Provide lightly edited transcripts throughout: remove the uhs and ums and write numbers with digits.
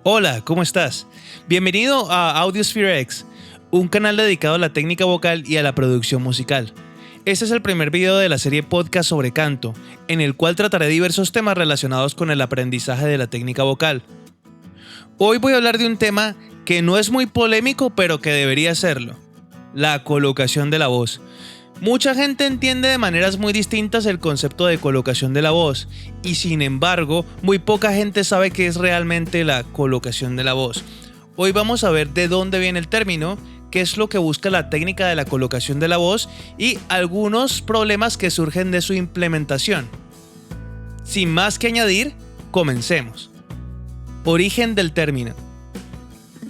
Hola, ¿cómo estás? Bienvenido a Audiosphere X, un canal dedicado a la técnica vocal y a la producción musical. Este es el primer video de la serie podcast sobre canto, en el cual trataré diversos temas relacionados con el aprendizaje de la técnica vocal. Hoy voy a hablar de un tema que no es muy polémico, pero que debería serlo: la colocación de la voz. Mucha gente entiende de maneras muy distintas el concepto de colocación de la voz, y sin embargo, muy poca gente sabe qué es realmente la colocación de la voz. Hoy vamos a ver de dónde viene el término, qué es lo que busca la técnica de la colocación de la voz y algunos problemas que surgen de su implementación. Sin más que añadir, comencemos. Origen del término.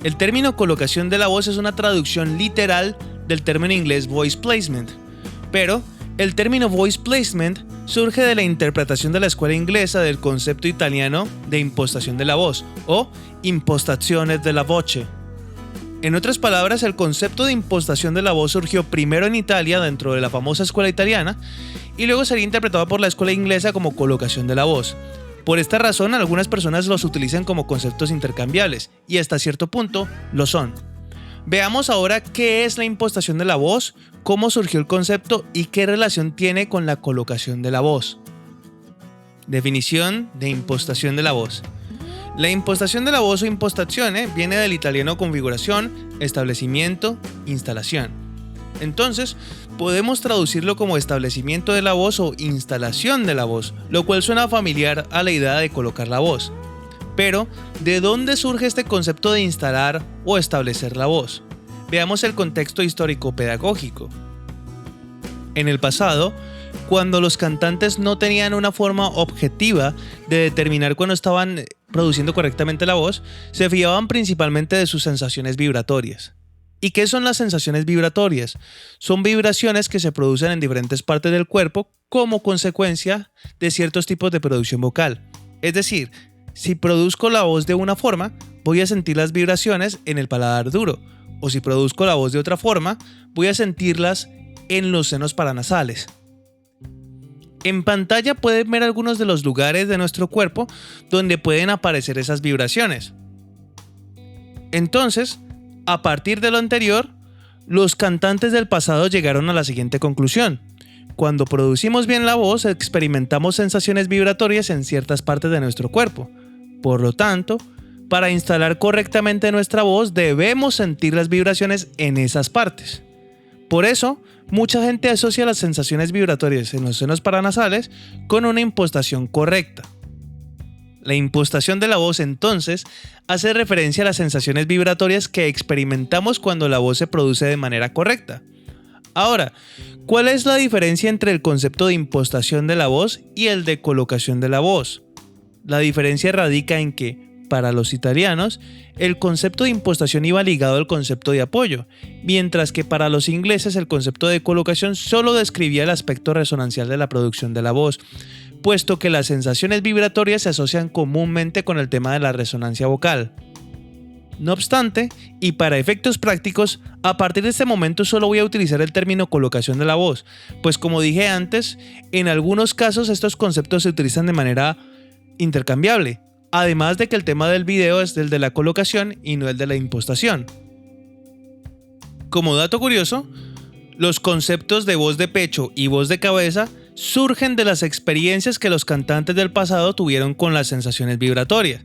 El término colocación de la voz es una traducción literal del término inglés voice placement. Pero el término voice placement surge de la interpretación de la escuela inglesa del concepto italiano de impostación de la voz o impostazione della voce. En otras palabras, el concepto de impostación de la voz surgió primero en Italia dentro de la famosa escuela italiana y luego sería interpretado por la escuela inglesa como colocación de la voz. Por esta razón, algunas personas los utilizan como conceptos intercambiables y hasta cierto punto lo son. Veamos ahora qué es la impostación de la voz, cómo surgió el concepto y qué relación tiene con la colocación de la voz. Definición de impostación de la voz. La impostación de la voz o impostazione viene del italiano configuración, establecimiento, instalación. Entonces, podemos traducirlo como establecimiento de la voz o instalación de la voz, lo cual suena familiar a la idea de colocar la voz. Pero, ¿de dónde surge este concepto de instalar o establecer la voz? Veamos el contexto histórico-pedagógico. En el pasado, cuando los cantantes no tenían una forma objetiva de determinar cuándo estaban produciendo correctamente la voz, se fiaban principalmente de sus sensaciones vibratorias. ¿Y qué son las sensaciones vibratorias? Son vibraciones que se producen en diferentes partes del cuerpo como consecuencia de ciertos tipos de producción vocal. Es decir, si produzco la voz de una forma, voy a sentir las vibraciones en el paladar duro, o si produzco la voz de otra forma, voy a sentirlas en los senos paranasales. En pantalla pueden ver algunos de los lugares de nuestro cuerpo donde pueden aparecer esas vibraciones. Entonces, a partir de lo anterior, los cantantes del pasado llegaron a la siguiente conclusión: cuando producimos bien la voz, experimentamos sensaciones vibratorias en ciertas partes de nuestro cuerpo. Por lo tanto, para instalar correctamente nuestra voz, debemos sentir las vibraciones en esas partes. Por eso, mucha gente asocia las sensaciones vibratorias en los senos paranasales con una impostación correcta. La impostación de la voz, entonces, hace referencia a las sensaciones vibratorias que experimentamos cuando la voz se produce de manera correcta. Ahora, ¿cuál es la diferencia entre el concepto de impostación de la voz y el de colocación de la voz? La diferencia radica en que, para los italianos, el concepto de impostación iba ligado al concepto de apoyo, mientras que para los ingleses el concepto de colocación solo describía el aspecto resonancial de la producción de la voz, puesto que las sensaciones vibratorias se asocian comúnmente con el tema de la resonancia vocal. No obstante, y para efectos prácticos, a partir de este momento solo voy a utilizar el término colocación de la voz, pues como dije antes, en algunos casos estos conceptos se utilizan de manera intercambiable, además de que el tema del video es el de la colocación y no el de la impostación. Como dato curioso, los conceptos de voz de pecho y voz de cabeza surgen de las experiencias que los cantantes del pasado tuvieron con las sensaciones vibratorias.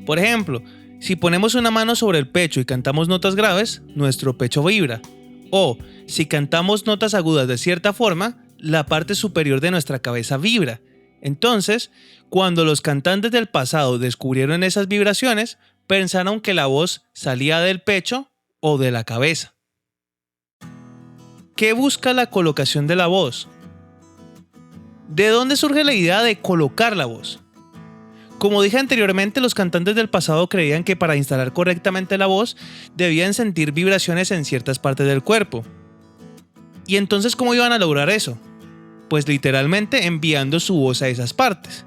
Por ejemplo, si ponemos una mano sobre el pecho y cantamos notas graves, nuestro pecho vibra. O, si cantamos notas agudas de cierta forma, la parte superior de nuestra cabeza vibra. Entonces, cuando los cantantes del pasado descubrieron esas vibraciones, pensaron que la voz salía del pecho o de la cabeza. ¿Qué busca la colocación de la voz? ¿De dónde surge la idea de colocar la voz? Como dije anteriormente, los cantantes del pasado creían que para instalar correctamente la voz debían sentir vibraciones en ciertas partes del cuerpo. ¿Y entonces cómo iban a lograr eso? Pues literalmente enviando su voz a esas partes.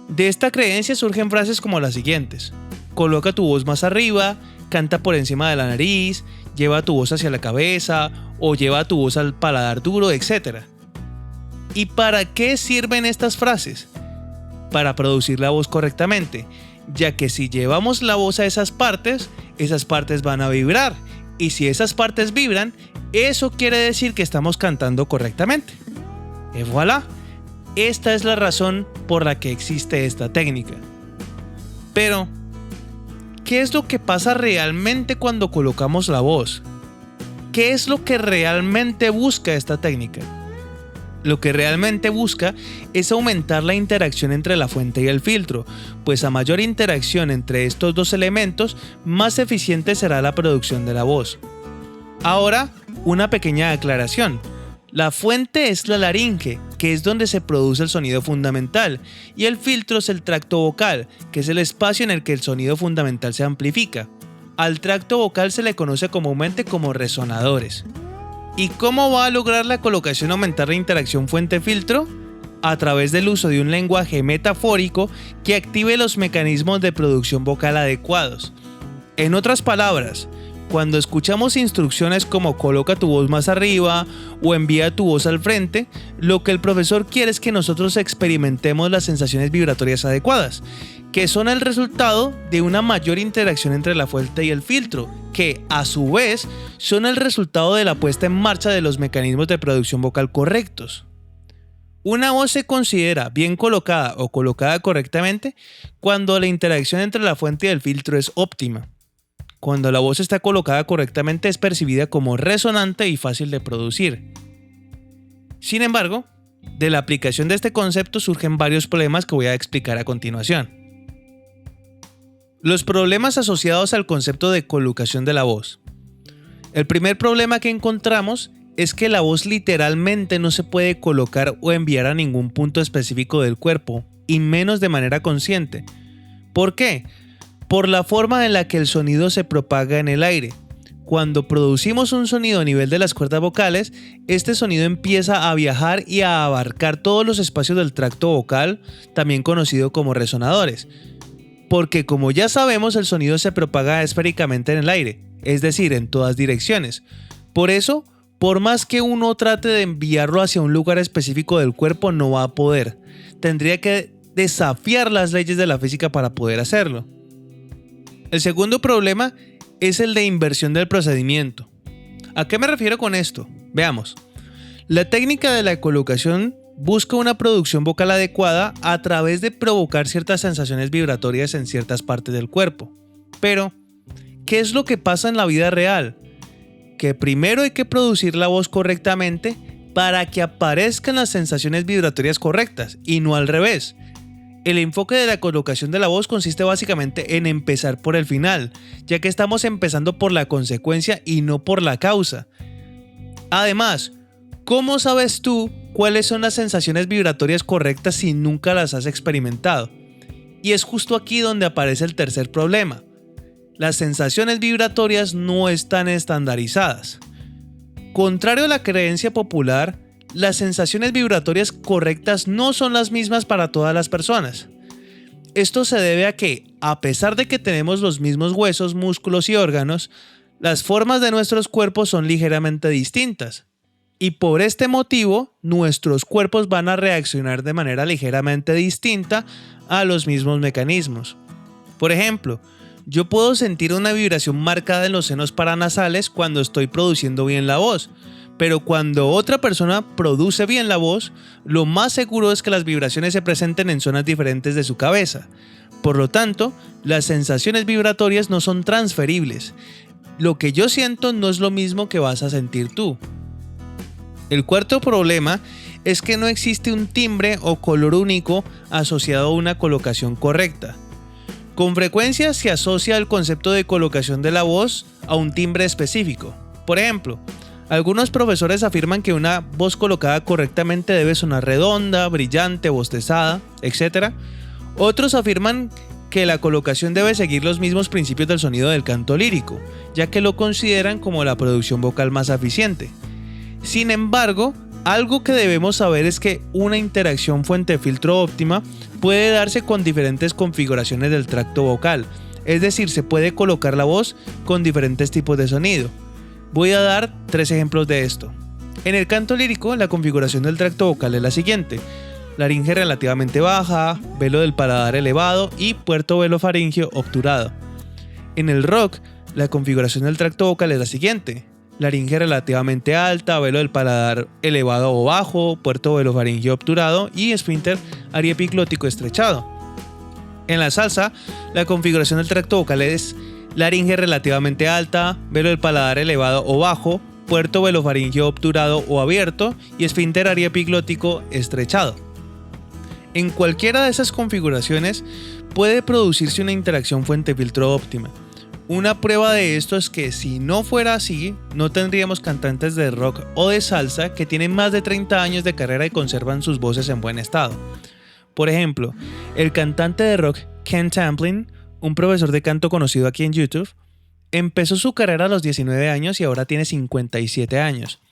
De esta creencia surgen frases como las siguientes: coloca tu voz más arriba, canta por encima de la nariz, lleva tu voz hacia la cabeza o lleva tu voz al paladar duro, etc. ¿Y para qué sirven estas frases? para producir la voz correctamente, ya que si llevamos la voz a esas partes van a vibrar, y si esas partes vibran, eso quiere decir que estamos cantando correctamente. Y voilà, esta es la razón por la que existe esta técnica. Pero, ¿qué es lo que pasa realmente cuando colocamos la voz? ¿Qué es lo que realmente busca esta técnica? Lo que realmente busca es aumentar la interacción entre la fuente y el filtro, pues a mayor interacción entre estos dos elementos, más eficiente será la producción de la voz. Ahora, una pequeña aclaración. La fuente es la laringe, que es donde se produce el sonido fundamental, y el filtro es el tracto vocal, que es el espacio en el que el sonido fundamental se amplifica. Al tracto vocal se le conoce comúnmente como resonadores. ¿Y cómo va a lograr la colocación aumentar la interacción fuente-filtro? A través del uso de un lenguaje metafórico que active los mecanismos de producción vocal adecuados. En otras palabras, cuando escuchamos instrucciones como coloca tu voz más arriba o envía tu voz al frente, lo que el profesor quiere es que nosotros experimentemos las sensaciones vibratorias adecuadas, que son el resultado de una mayor interacción entre la fuente y el filtro, que a su vez son el resultado de la puesta en marcha de los mecanismos de producción vocal correctos. Una voz se considera bien colocada o colocada correctamente cuando la interacción entre la fuente y el filtro es óptima. Cuando la voz está colocada correctamente es percibida como resonante y fácil de producir. Sin embargo, de la aplicación de este concepto surgen varios problemas que voy a explicar a continuación. Los problemas asociados al concepto de colocación de la voz. El primer problema que encontramos es que la voz literalmente no se puede colocar o enviar a ningún punto específico del cuerpo, y menos de manera consciente. ¿Por qué? Por la forma en la que el sonido se propaga en el aire. Cuando producimos un sonido a nivel de las cuerdas vocales, este sonido empieza a viajar y a abarcar todos los espacios del tracto vocal, también conocido como resonadores. Porque como ya sabemos, el sonido se propaga esféricamente en el aire, es decir, en todas direcciones. Por eso, por más que uno trate de enviarlo hacia un lugar específico del cuerpo, no va a poder. Tendría que desafiar las leyes de la física para poder hacerlo. El segundo problema es el de inversión del procedimiento. ¿A qué me refiero con esto? Veamos. La técnica de la colocación busca una producción vocal adecuada a través de provocar ciertas sensaciones vibratorias en ciertas partes del cuerpo. Pero, ¿qué es lo que pasa en la vida real? Que primero hay que producir la voz correctamente para que aparezcan las sensaciones vibratorias correctas y no al revés. El enfoque de la colocación de la voz consiste básicamente en empezar por el final, ya que estamos empezando por la consecuencia y no por la causa. Además, ¿cómo sabes tú cuáles son las sensaciones vibratorias correctas si nunca las has experimentado? Y es justo aquí donde aparece el tercer problema. Las sensaciones vibratorias no están estandarizadas. Contrario a la creencia popular, las sensaciones vibratorias correctas no son las mismas para todas las personas. Esto se debe a que, a pesar de que tenemos los mismos huesos, músculos y órganos, las formas de nuestros cuerpos son ligeramente distintas. Y por este motivo, nuestros cuerpos van a reaccionar de manera ligeramente distinta a los mismos mecanismos. Por ejemplo, yo puedo sentir una vibración marcada en los senos paranasales cuando estoy produciendo bien la voz, pero cuando otra persona produce bien la voz, lo más seguro es que las vibraciones se presenten en zonas diferentes de su cabeza. Por lo tanto, las sensaciones vibratorias no son transferibles. Lo que yo siento no es lo mismo que vas a sentir tú. El cuarto problema es que no existe un timbre o color único asociado a una colocación correcta. Con frecuencia se asocia el concepto de colocación de la voz a un timbre específico. Por ejemplo, algunos profesores afirman que una voz colocada correctamente debe sonar redonda, brillante, bostezada, etc. Otros afirman que la colocación debe seguir los mismos principios del sonido del canto lírico, ya que lo consideran como la producción vocal más eficiente. Sin embargo, algo que debemos saber es que una interacción fuente-filtro óptima puede darse con diferentes configuraciones del tracto vocal, es decir, se puede colocar la voz con diferentes tipos de sonido. Voy a dar 3 ejemplos de esto. En el canto lírico, la configuración del tracto vocal es la siguiente. laringe relativamente baja, velo del paladar elevado y puerto velofaringeo obturado. En el rock, la configuración del tracto vocal es la siguiente: laringe relativamente alta, velo del paladar elevado o bajo, puerto velofaringeo obturado y esfínter ariepiglótico estrechado. En la salsa, la configuración del tracto vocal es laringe relativamente alta, velo del paladar elevado o bajo, puerto velofaringeo obturado o abierto y esfínter ariepiglótico estrechado. En cualquiera de esas configuraciones puede producirse una interacción fuente-filtro óptima. Una prueba de esto es que si no fuera así, no tendríamos cantantes de rock o de salsa que tienen más de 30 años de carrera y conservan sus voces en buen estado. Por ejemplo, el cantante de rock Ken Tamplin, un profesor de canto conocido aquí en YouTube, empezó su carrera a los 19 años y ahora tiene 57 años.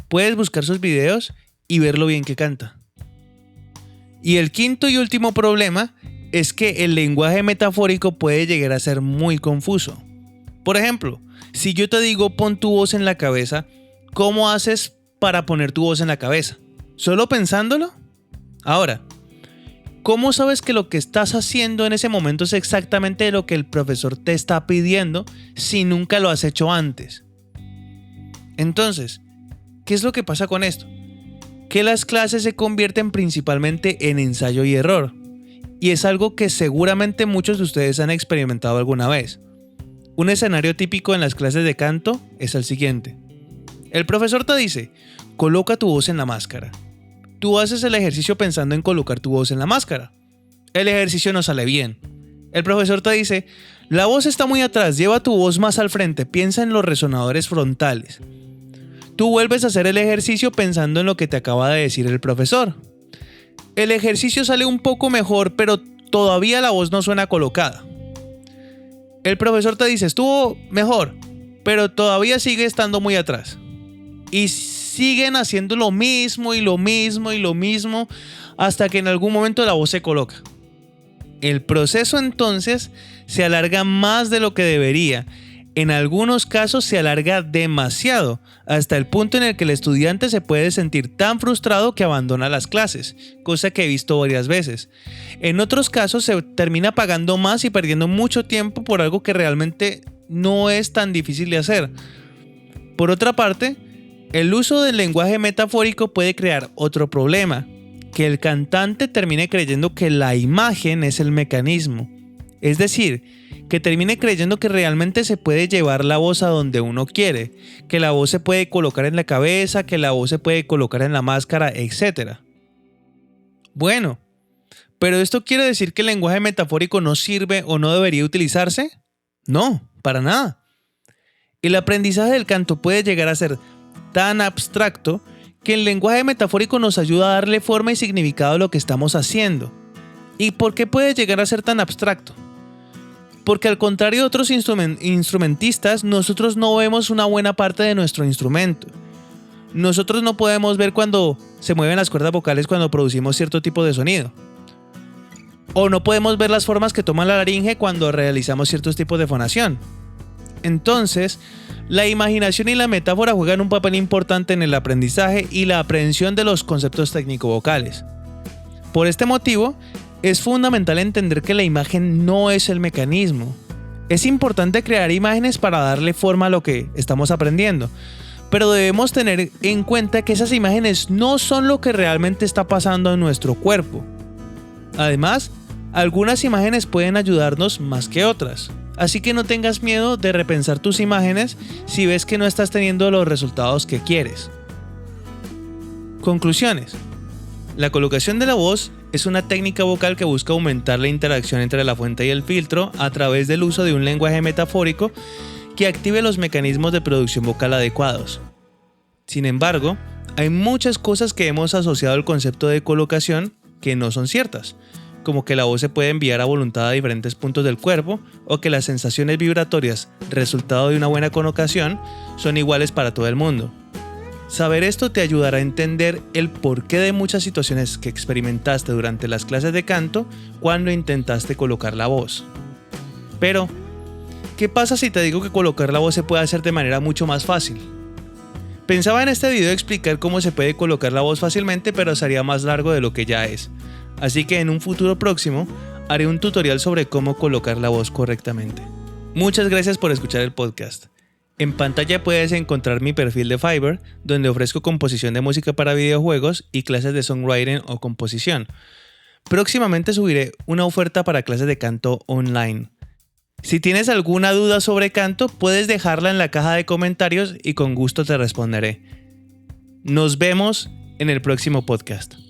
Puedes buscar sus videos y ver lo bien que canta. Y el quinto y último problema es que el lenguaje metafórico puede llegar a ser muy confuso. Por ejemplo, si yo te digo pon tu voz en la cabeza, ¿cómo haces para poner tu voz en la cabeza? ¿Solo pensándolo? Ahora, ¿cómo sabes que lo que estás haciendo en ese momento es exactamente lo que el profesor te está pidiendo si nunca lo has hecho antes? Entonces, ¿qué es lo que pasa con esto? Que las clases se convierten principalmente en ensayo y error. Y es algo que seguramente muchos de ustedes han experimentado alguna vez. Un escenario típico en las clases de canto es el siguiente. El profesor te dice, coloca tu voz en la máscara. Tú haces el ejercicio pensando en colocar tu voz en la máscara. El ejercicio no sale bien. El profesor te dice, la voz está muy atrás, lleva tu voz más al frente, piensa en los resonadores frontales. Tú vuelves a hacer el ejercicio pensando en lo que te acaba de decir el profesor. El ejercicio sale un poco mejor, pero todavía la voz no suena colocada. El profesor te dice, estuvo mejor, pero todavía sigue estando muy atrás. Y siguen haciendo lo mismo y lo mismo y lo mismo hasta que en algún momento la voz se coloca. El proceso entonces se alarga más de lo que debería. En algunos casos se alarga demasiado, hasta el punto en el que el estudiante se puede sentir tan frustrado que abandona las clases, cosa que he visto varias veces. En otros casos se termina pagando más y perdiendo mucho tiempo por algo que realmente no es tan difícil de hacer. Por otra parte, el uso del lenguaje metafórico puede crear otro problema, que el cantante termine creyendo que la imagen es el mecanismo. Es decir, que termine creyendo que realmente se puede llevar la voz a donde uno quiere, que la voz se puede colocar en la cabeza, que la voz se puede colocar en la máscara, etc. Bueno, ¿pero esto quiere decir que el lenguaje metafórico no sirve o no debería utilizarse? No, para nada. El aprendizaje del canto puede llegar a ser tan abstracto que el lenguaje metafórico nos ayuda a darle forma y significado a lo que estamos haciendo. ¿Y por qué puede llegar a ser tan abstracto? Porque al contrario de otros instrumentistas, nosotros no vemos una buena parte de nuestro instrumento. Nosotros no podemos ver cuando se mueven las cuerdas vocales cuando producimos cierto tipo de sonido. O no podemos ver las formas que toma la laringe cuando realizamos ciertos tipos de fonación. Entonces, la imaginación y la metáfora juegan un papel importante en el aprendizaje y la aprehensión de los conceptos técnico-vocales. Por este motivo, es fundamental entender que la imagen no es el mecanismo. Es importante crear imágenes para darle forma a lo que estamos aprendiendo, pero debemos tener en cuenta que esas imágenes no son lo que realmente está pasando en nuestro cuerpo. Además, algunas imágenes pueden ayudarnos más que otras, así que no tengas miedo de repensar tus imágenes si ves que no estás teniendo los resultados que quieres. Conclusiones. La colocación de la voz es una técnica vocal que busca aumentar la interacción entre la fuente y el filtro a través del uso de un lenguaje metafórico que active los mecanismos de producción vocal adecuados. Sin embargo, hay muchas cosas que hemos asociado al concepto de colocación que no son ciertas, como que la voz se puede enviar a voluntad a diferentes puntos del cuerpo o que las sensaciones vibratorias, resultado de una buena colocación, son iguales para todo el mundo. Saber esto te ayudará a entender el porqué de muchas situaciones que experimentaste durante las clases de canto cuando intentaste colocar la voz. Pero, ¿qué pasa si te digo que colocar la voz se puede hacer de manera mucho más fácil? Pensaba en este video explicar cómo se puede colocar la voz fácilmente, pero sería más largo de lo que ya es. Así que en un futuro próximo haré un tutorial sobre cómo colocar la voz correctamente. Muchas gracias por escuchar el podcast. En pantalla puedes encontrar mi perfil de Fiverr, donde ofrezco composición de música para videojuegos y clases de songwriting o composición. Próximamente subiré una oferta para clases de canto online. Si tienes alguna duda sobre canto, puedes dejarla en la caja de comentarios y con gusto te responderé. Nos vemos en el próximo podcast.